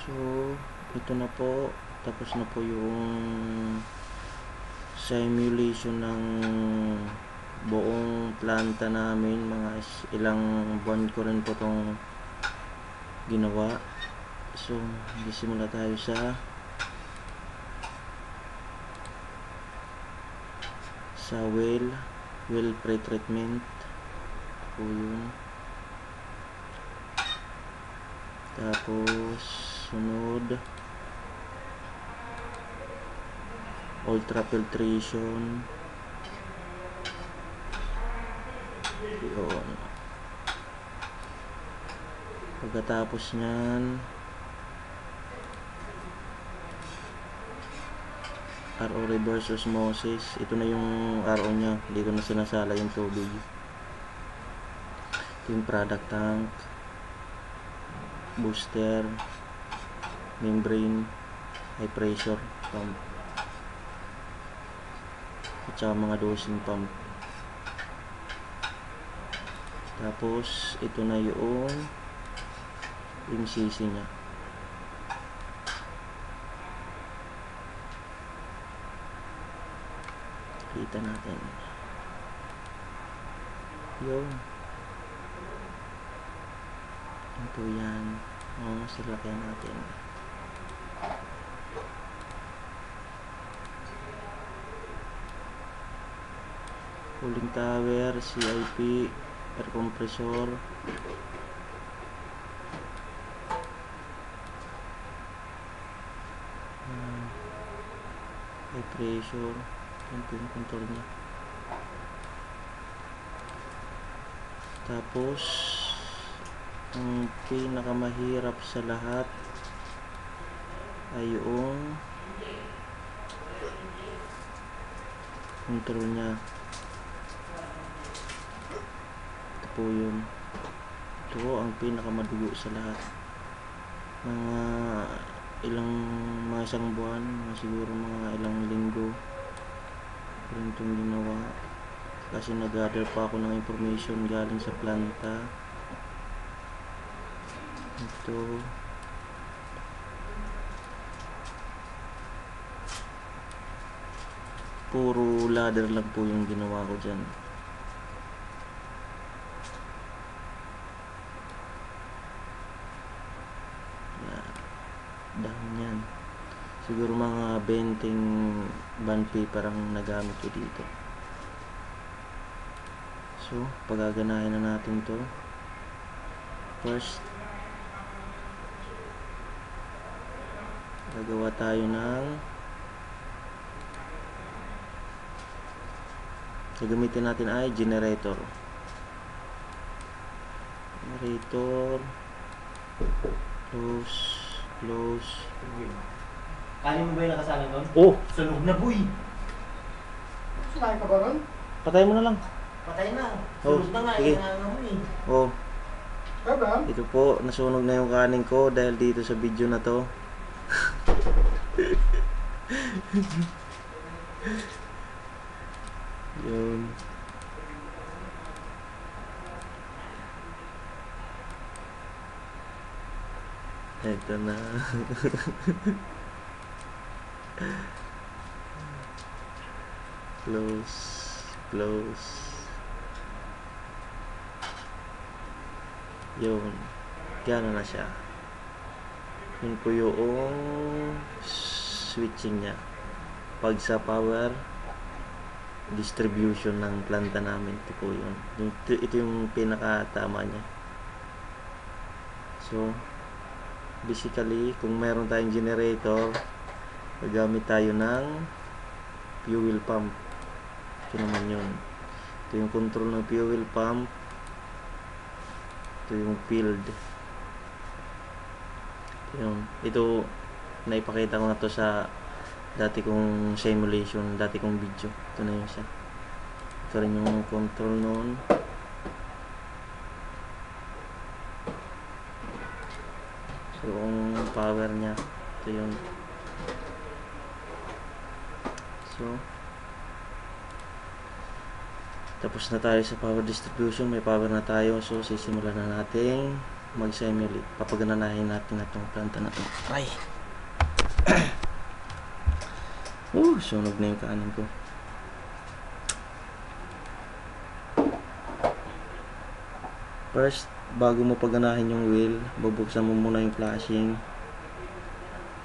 So ito na po, tapos na po yung simulation ng buong planta namin. Mga ilang buwan ko rin po itong ginawa. So simula tayo sa well pre-treatment po yun. Tapos sunod ultrafiltration yun. Pagkatapos nyan RO reverse osmosis. Ito na yung RO nya, dito na sinasala yung tubig. Ito yung product tank, booster, membrane, high pressure pump, at saka mga dosing pump. Tapos ito na yung MCC nya. Kita natin yun. Ito yan. Silakyan natin. Cooling tower, CIP, air compressor, high pressure. Yan po yung control nya. Tapos ang pinakamahirap sa lahat ay yung control nya. Ito po yun. Ito ang pinakamadugo sa lahat. Mga isang buwan, siguro mga ilang linggo rin itong ginawa, kasi nag-gather pa ako ng information galing sa planta. Ito puro ladder lang po yung ginawa ko dyan. Dahil yan siguro mga 20 bond paper ang nagamit ko dito. So pagaganahin na natin to. First gagawa tayo ng gagamitin natin ay generator. Close. Kanin mo ba yung nakasala doon? Oh! Sunog na, boy! Sinabi ka ba ron? Patay mo na lang. Patay na. Oh, Sunog na nga. sige. Oh, Kaya ito po, nasunog na yung kanin ko dahil dito sa video na to. Yun. Ito na. Close. Yun. Gano'n na siya. Yun po yung switching nya. Pag sa power distribution ng planta namin, ito po yun. Ito yung pinakatama nya. So basically, kung meron tayong generator, gagamit tayo ng fuel pump. Ito naman yun. Ito yung control ng fuel pump. Ito yung field. Ito naipakita ko na to sa dati kong simulation, dati kong video. Ito na yun siya. Ito rin yung control noon. So yung power nya, ito yun. So tapos na tayo sa power distribution, may power na tayo. So sisimulan na natin mag-simulate. Papagananahin natin na itong planta na ito. Ay! Sunog na yung kanin ko. First, bago mo paganahin yung wheel, bubuksan mo muna yung flashing.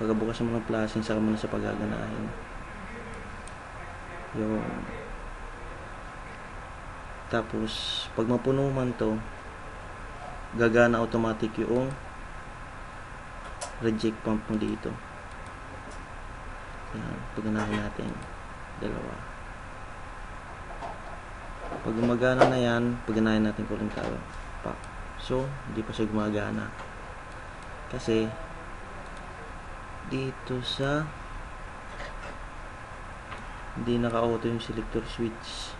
Pagkabukas mo ng flashing, saka mo na sa pagaganahin. Yung tapos, pag mapuno man to, gagana automatic yung reject pump mo dito. Yan, paganahin natin. Dalawa. Pag gumagana na yan, paganahin natin cooling tower. Pak. So, hindi pa siya gumagana. Kasi, dito sa hindi naka-auto yung selector switch.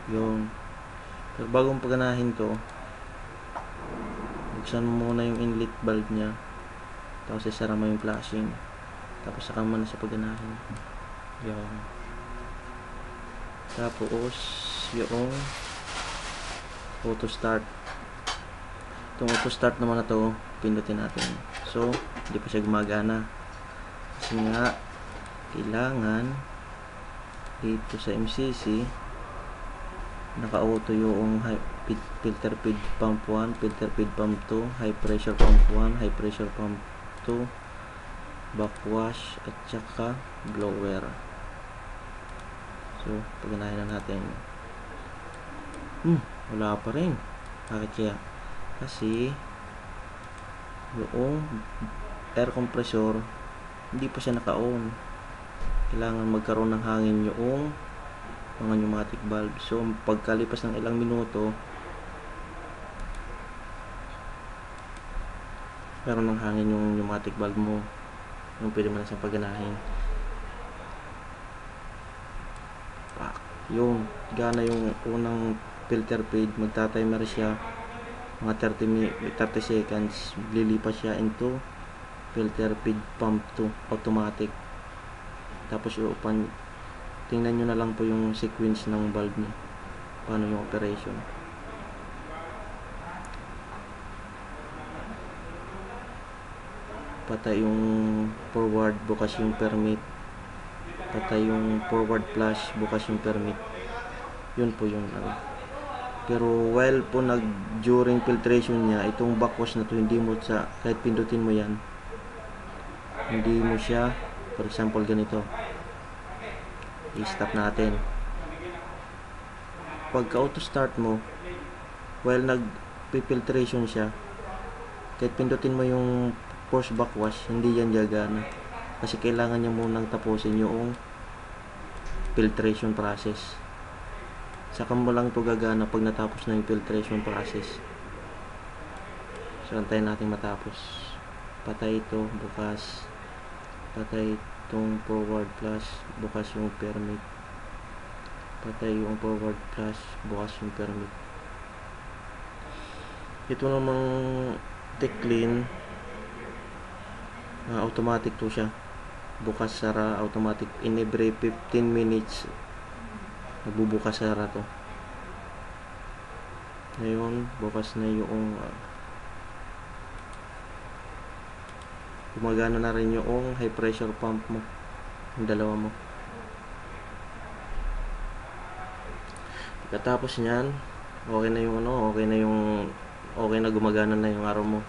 Yung pero bago mong paganahin to, buksan mo muna yung inlet valve nya, tapos isara mo yung flashing, tapos saka mo na sa paganahin. Yung tapos yung auto start. Itong auto start naman na to, pindutin natin. So hindi pa siya gumagana kasi nga kailangan dito sa MCC naka-auto yung filter feed pump 1, filter feed pump 2, high pressure pump 1, high pressure pump 2, backwash at saka blower. So, paganahin na natin. Wala pa rin. Bakit kaya? Kasi yung air compressor hindi pa siya naka-on. Kailangan magkaroon ng hangin yung mga pneumatic valve. So, pagkalipas ng ilang minuto, meron ng hangin yung pneumatic valve mo. Yung pwede mo na siyang paganahin. Yung gana yung unang filter feed, magta-timer siya mga 30 seconds. Lilipas siya into filter feed pump 2 automatic. Tapos i-open. Tingnan nyo na lang po yung sequence ng valve niya. Paano yung operation. Patay yung forward, bukas yung permit. Patay yung forward flash, bukas yung permit. Yun po yung pero while po during filtration niya, itong backwash na to, hindi mo sa, kahit pindutin mo yan, hindi mo siya, for example ganito, i-stop natin. Pagka auto start mo, while nag-filtration siya, kahit pindutin mo yung force backwash, hindi yan gagana. Kasi kailangan niya munang tapusin yung filtration process. Saka mo lang ito gagana pag natapos na yung filtration process. So, antayin natin matapos. Patay ito, bukas. Patay itong forward flash, bukas yung permit. Patay yung forward flash, bukas yung permit. Ito namang Teclin, automatic to siya. Bukas sara automatic. In every 15 minutes nagbubukas sara to. Ngayon bukas na yung gumagana na rin yung high pressure pump mo, yung dalawa mo. Pagkatapos nyan, okay na yung okay na gumagana na yung araw mo.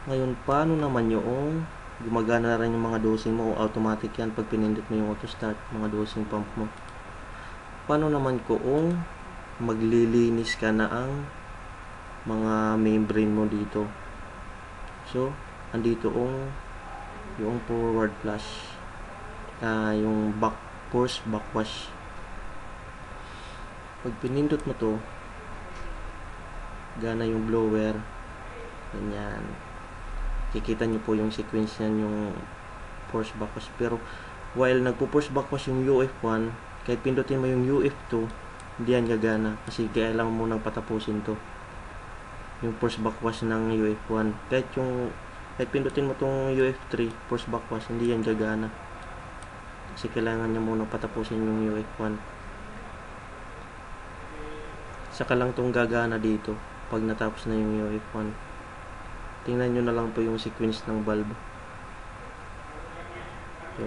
Ngayon, paano naman yung gumagana na rin yung mga dosing mo? Automatic yan pag pinindot mo yung auto start, mga dosing pump mo. Paano naman kung maglilinis ka na ang mga membrane mo dito? So, andito yung forward flush, yung force backwash. Pag pinindot mo to, gana yung blower, ganyan. Kikita nyo po yung sequence yan, yung force backwash. Pero while nagpo-force backwash yung UF1, kahit pindutin mo yung UF2, hindi yan gagana kasi kailangan mo nang patapusin to, yung force backwash ng UF1. Kahit pindutin mo tong UF3 force backwash, hindi yan gagana kasi kailangan niya muna patapusin yung UF1. Saka lang tong gagana dito pag natapos na yung UF1. Tingnan nyo na lang po yung sequence ng valve. So,